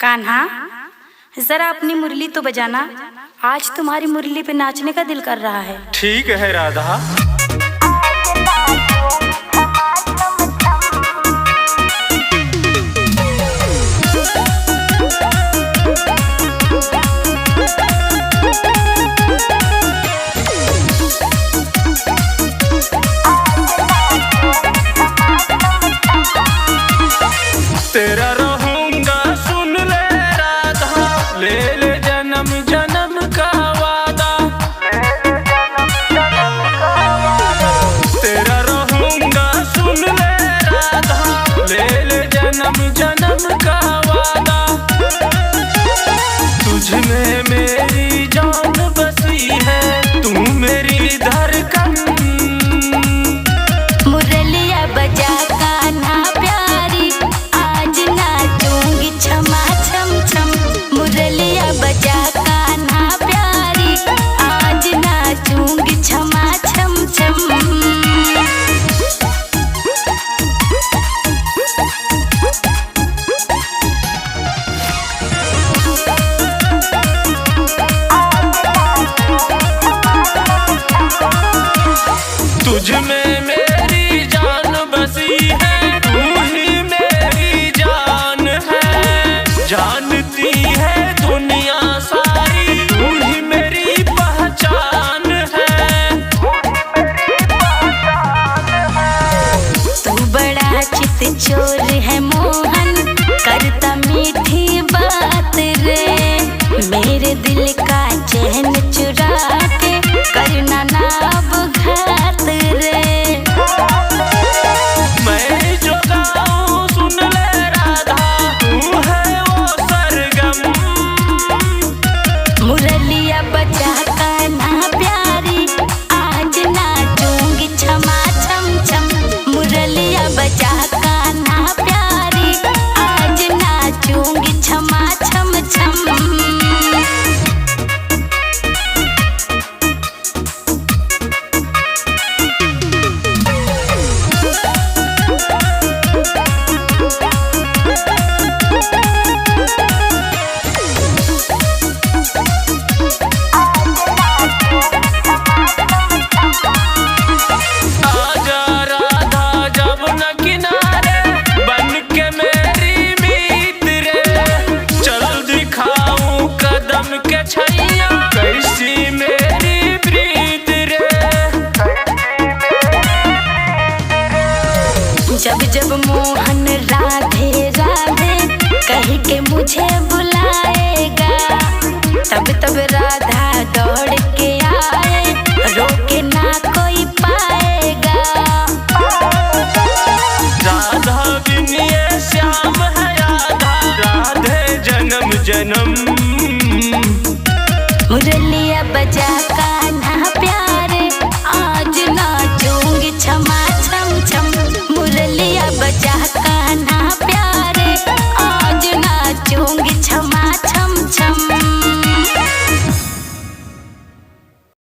कान्हा, जरा अपनी मुरली तो बजाना। आज तुम्हारी मुरली पे नाचने का दिल कर रहा है। ठीक है राधा। तेरा रहूंगा सुन ले राधा, ले ले जन्म जन्म का वादा। तेरा रहूंगा सुन ले राधा, ले ले जन्म जन्म का वादा। तुझ में मेरी जान बसी है, तू मेरी धड़कन। मुरलिया बजा कान्हा प्यारी, आज नाचूंगी छमा छम छम। मुरलिया बजा कान्हा प्यारी, आज नाचूंगी छमा छम छम। तुझ में मेरी जान बसी है, तू ही मेरी जान है। जानती है दुनिया सारी, तू ही मेरी पहचान है। तू बड़ा चित चोर है मोहन, करता मीठी बात रे। मेरे दिल का चैन चुरा के करना ना घात रे। मैं जो गाऊं सुन ले राधा, तू है वो सरगम। मुरलिया बजा कान्हा प्यारी, आज नाचूंगी छमा छम छम। मुरलिया बजा कान्हा प्यारी, आज नाचूंगी छमा छम छम। आजा राधा जब न किनारे, बन के मेरी मीत रे। चल दिखाऊं कदम के छैया, कैसी मेरी प्रीत रे। जब जब मोहन राधे राधे कह के मुझे बुलाएगा, तब तब राधा दौड़ के आए, रोके ना कोई पाएगा। राधा बिन ये श्याम है राधा, राधे जन्म जन्म। मुरलिया बजा